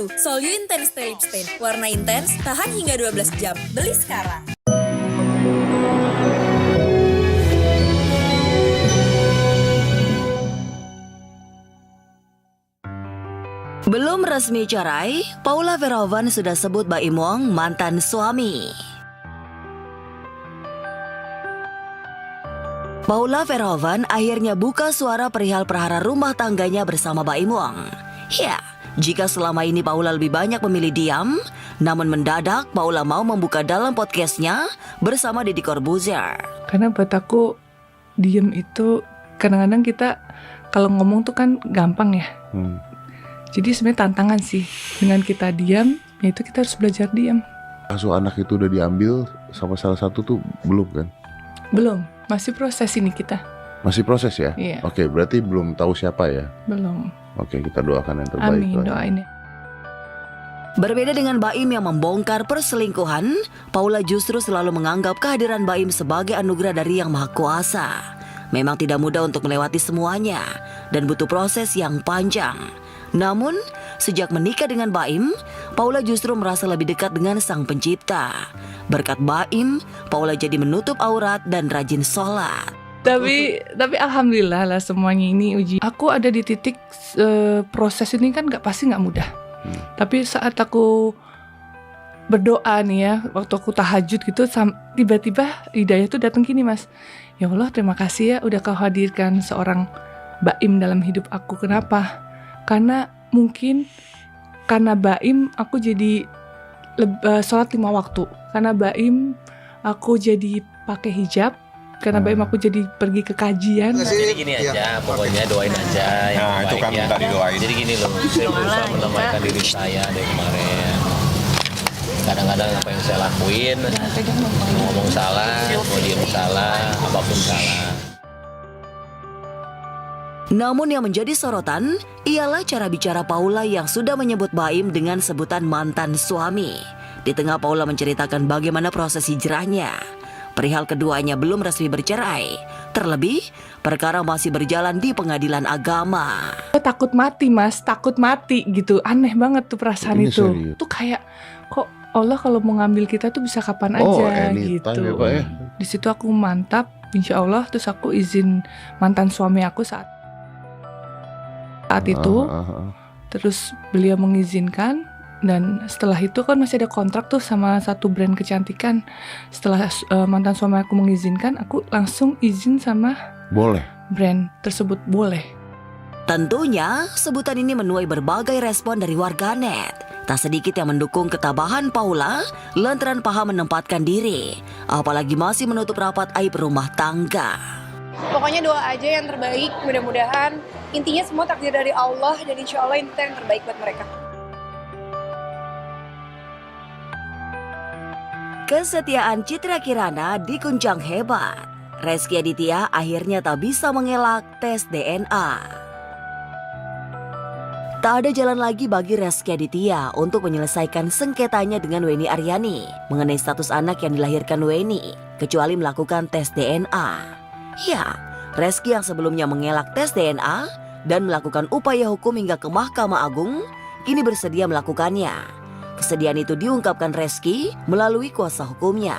Baru, Solyu Intense Lip Stain. Warna intens, tahan hingga 12 jam. Beli sekarang. Belum resmi cerai, Paula Verhoeven sudah sebut Baim Wong mantan suami. Paula Verhoeven akhirnya buka suara perihal perhara rumah tangganya bersama Baim Wong. Ya, jika selama ini Paula lebih banyak memilih diam, namun mendadak Paula mau membuka dalam podcastnya bersama Deddy Corbuzier. Karena buat aku diem itu kadang-kadang kita kalau ngomong tuh kan gampang ya. Jadi sebenarnya tantangan sih dengan kita diam, yaitu kita harus belajar diam. Asuh anak itu udah diambil sama salah satu tuh belum kan? Belum, masih proses ini kita. Masih proses ya? Iya. Oke, berarti belum tahu siapa ya? Belum. Oke, kita doakan yang terbaik. Amin, doain ya. Berbeda dengan Baim yang membongkar perselingkuhan, Paula justru selalu menganggap kehadiran Baim sebagai anugerah dari Yang Maha Kuasa. Memang tidak mudah untuk melewati semuanya dan butuh proses yang panjang. Namun, sejak menikah dengan Baim, Paula justru merasa lebih dekat dengan Sang Pencipta. Berkat Baim, Paula jadi menutup aurat dan rajin sholat. Tapi alhamdulillah lah semuanya ini uji. Aku ada di titik proses ini kan pasti nggak mudah. Tapi saat aku berdoa nih ya, waktu aku tahajud gitu, tiba-tiba hidayah tuh datang gini, Mas. Ya Allah, terima kasih ya udah kau hadirkan seorang Baim dalam hidup aku. Kenapa? Karena mungkin karena Baim aku jadi sholat 5 waktu. Karena Baim aku jadi pakai hijab. Karena Baim aku jadi pergi ke kajian. Jadi gini aja, pokoknya doain aja yang Nah, itu kan ya. minta didoain. Jadi gini loh, saya berusaha menambahkan diri saya dari kemarin. Kadang-kadang apa yang saya lakuin, ngomong salah, mau diem salah, apapun salah. Namun yang menjadi sorotan ialah cara bicara Paula yang sudah menyebut Baim dengan sebutan mantan suami. Di tengah Paula menceritakan bagaimana proses hijrahnya, perihal keduanya belum resmi bercerai. Terlebih, perkara masih berjalan di pengadilan agama. Takut mati, Mas, takut mati gitu. Aneh banget tuh perasaan Ini itu. serius? Tuh kayak kok Allah kalau mau ngambil kita tuh bisa kapan Oh, aja anytime gitu. ya, Pak, ya? Di situ aku mantap, insya Allah. Terus aku izin mantan suami aku saat itu. Terus beliau mengizinkan. Dan setelah itu kan masih ada kontrak tuh sama satu brand kecantikan. Setelah mantan suami aku mengizinkan, aku langsung izin sama Boleh. brand tersebut boleh. Tentunya, sebutan ini menuai berbagai respon dari warganet. Tak sedikit yang mendukung ketabahan Paula lantaran paham menempatkan diri, apalagi masih menutup rapat aib rumah tangga. Pokoknya doa aja yang terbaik, mudah-mudahan intinya semua takdir dari Allah dan insya Allah itu yang terbaik buat mereka. Kesetiaan Citra Kirana diguncang hebat. Rezky Aditya akhirnya tak bisa mengelak tes DNA. Tak ada jalan lagi bagi Rezky Aditya untuk menyelesaikan sengketanya dengan Weni Aryani mengenai status anak yang dilahirkan Weni, kecuali melakukan tes DNA. Ya, Rezky yang sebelumnya mengelak tes DNA dan melakukan upaya hukum hingga ke Mahkamah Agung, kini bersedia melakukannya. Kesediaan itu diungkapkan Rezky melalui kuasa hukumnya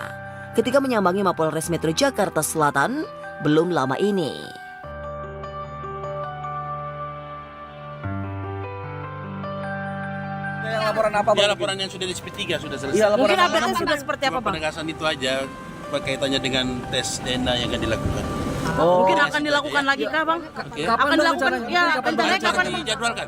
ketika menyambangi Mapolres Metro Jakarta Selatan belum lama ini. Laporan apa, Ya, laporan yang sudah di SP3 sudah selesai. Iya, laporan Mungkin update-nya sudah seperti apa, Bang? Penegasan itu aja berkaitannya dengan tes DNA yang akan dilakukan. Mungkin akan dilakukan lagi kah, Bang? Oke. Akan dilakukan, ya, rencananya kapan, Bang? Dijadwalkan.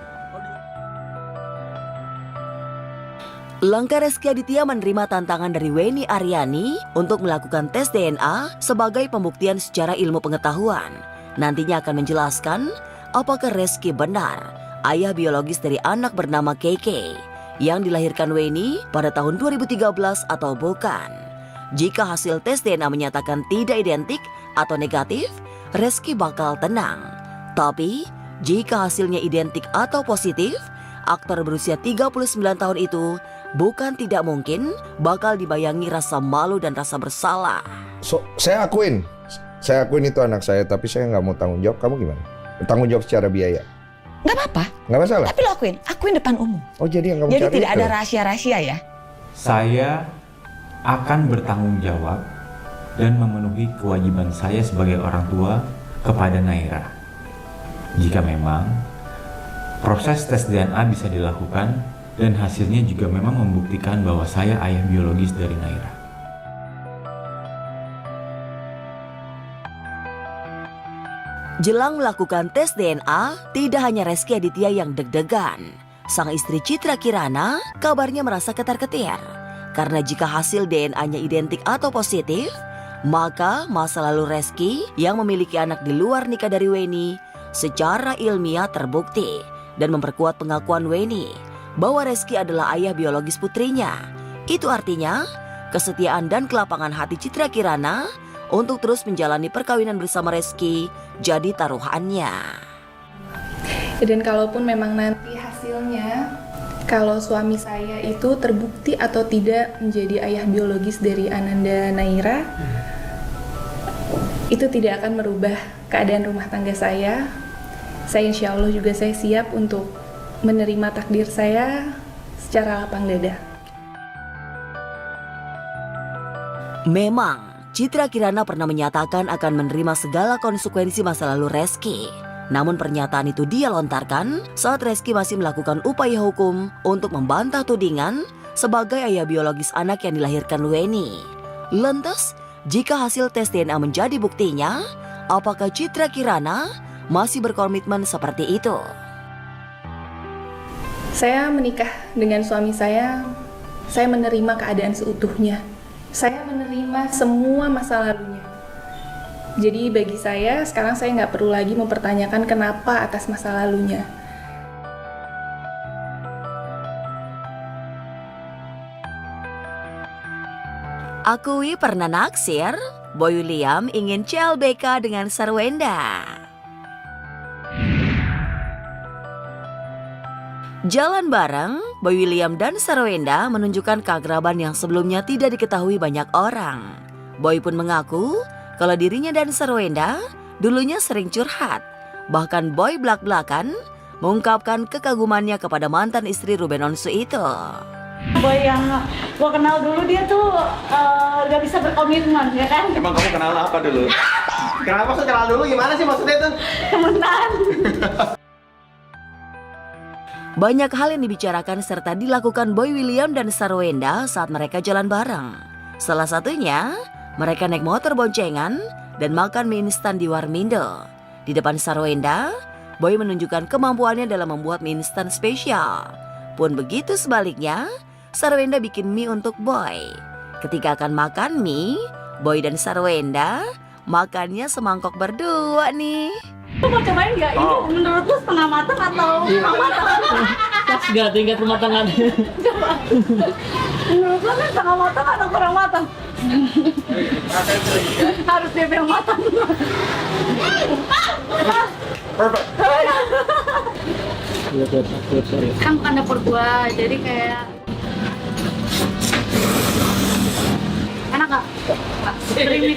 Langkah Rezky Aditya menerima tantangan dari Weni Aryani untuk melakukan tes DNA sebagai pembuktian secara ilmu pengetahuan. Nantinya akan menjelaskan apakah Rezky benar ayah biologis dari anak bernama KK yang dilahirkan Weni pada tahun 2013 atau bukan. Jika hasil tes DNA menyatakan tidak identik atau negatif, Rezky bakal tenang. Tapi jika hasilnya identik atau positif, aktor berusia 39 tahun itu bukan tidak mungkin bakal dibayangi rasa malu dan rasa bersalah. Saya akuin itu anak saya, tapi saya nggak mau tanggung jawab. Kamu gimana? Tanggung jawab secara biaya. Nggak apa-apa. Nggak masalah. Tapi lo akuin depan umum. Oh jadi yang kamu Jadi cari tidak itu? ada rahasia-rahasia ya. Saya akan bertanggung jawab dan memenuhi kewajiban saya sebagai orang tua kepada Naira. Jika memang proses tes DNA bisa dilakukan dan hasilnya juga memang membuktikan bahwa saya ayah biologis dari Naira. Jelang melakukan tes DNA, tidak hanya Reski Aditya yang deg-degan. Sang istri Citra Kirana kabarnya merasa ketar-ketir. Karena jika hasil DNA-nya identik atau positif, maka masa lalu Reski yang memiliki anak di luar nikah dari Weni secara ilmiah terbukti dan memperkuat pengakuan Weni bahwa Reski adalah ayah biologis putrinya. Itu artinya kesetiaan dan kelapangan hati Citra Kirana untuk terus menjalani perkawinan bersama Reski jadi taruhannya. Dan kalaupun memang nanti hasilnya, kalau suami saya itu terbukti atau tidak menjadi ayah biologis dari Ananda Naira, itu tidak akan merubah keadaan rumah tangga saya. Saya insya Allah juga saya siap untuk menerima takdir saya secara lapang dada. Memang Citra Kirana pernah menyatakan akan menerima segala konsekuensi masa lalu Reski. Namun pernyataan itu dia lontarkan saat Reski masih melakukan upaya hukum untuk membantah tudingan sebagai ayah biologis anak yang dilahirkan Weni. Lantas, jika hasil tes DNA menjadi buktinya, apakah Citra Kirana masih berkomitmen seperti itu? Saya menikah dengan suami saya menerima keadaan seutuhnya. Saya menerima semua masa lalunya. Jadi bagi saya, sekarang saya nggak perlu lagi mempertanyakan kenapa atas masa lalunya. Akui pernah naksir, Boy William ingin CLBK dengan Sarwenda. Jalan bareng, Boy William dan Sarwenda menunjukkan keakraban yang sebelumnya tidak diketahui banyak orang. Boy pun mengaku kalau dirinya dan Sarwenda dulunya sering curhat. Bahkan Boy belak-belakan mengungkapkan kekagumannya kepada mantan istri Ruben Onsu itu. Boy yang gua kenal dulu dia tuh gak bisa berkomitmen, ya kan? Emang kamu kenal apa dulu? Kenapa sih kenal dulu? Gimana sih maksudnya itu? Temenan. Banyak hal yang dibicarakan serta dilakukan Boy William dan Sarwenda saat mereka jalan bareng. Salah satunya, mereka naik motor boncengan dan makan mie instan di Warmindo. Di depan Sarwenda, Boy menunjukkan kemampuannya dalam membuat mie instan spesial. Pun begitu sebaliknya, Sarwenda bikin mie untuk Boy. Ketika akan makan mie, Boy dan Sarwenda makannya semangkok berdua nih. Lu mau cobain nggak? Ini menurut lu setengah matang atau setengah matang? Pas nggak tingkat rumah tangga. Coba. Menurut lu kan setengah matang atau kurang matang? Harus dia yang matang. Perfect. Kan bukan dapur gua, jadi kayak enak nggak? Creamy.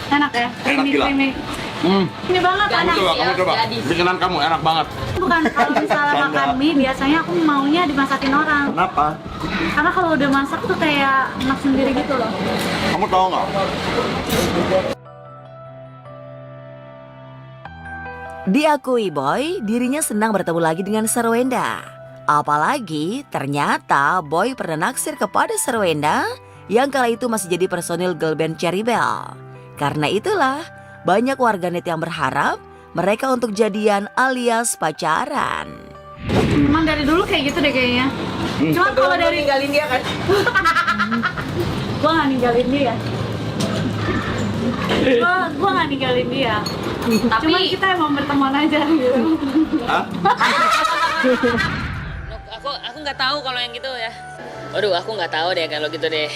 Enak ya? Creamy. Ini banget enak. Kamu coba. Bikinan kamu enak banget. Bukan kalau misalnya makan mie, biasanya aku maunya dimasakin orang. Kenapa? Karena kalau udah masak tuh kayak enak sendiri gitu loh. Kamu tahu nggak? Diakui Boy, dirinya senang bertemu lagi dengan Sarwenda. Apalagi ternyata Boy pernah naksir kepada Sarwenda yang kala itu masih jadi personil girl band Cherry Bell. Karena itulah banyak warganet yang berharap mereka untuk jadian alias pacaran. Emang dari dulu kayak gitu deh kayaknya. Cuma kalau dari ninggalin dia kan? gua nggak ninggalin dia. Gua nggak ninggalin dia. Tapi cuman kita emang berteman aja gitu. Aku nggak tahu kalau yang gitu ya. Waduh, aku nggak tahu deh kalau gitu deh.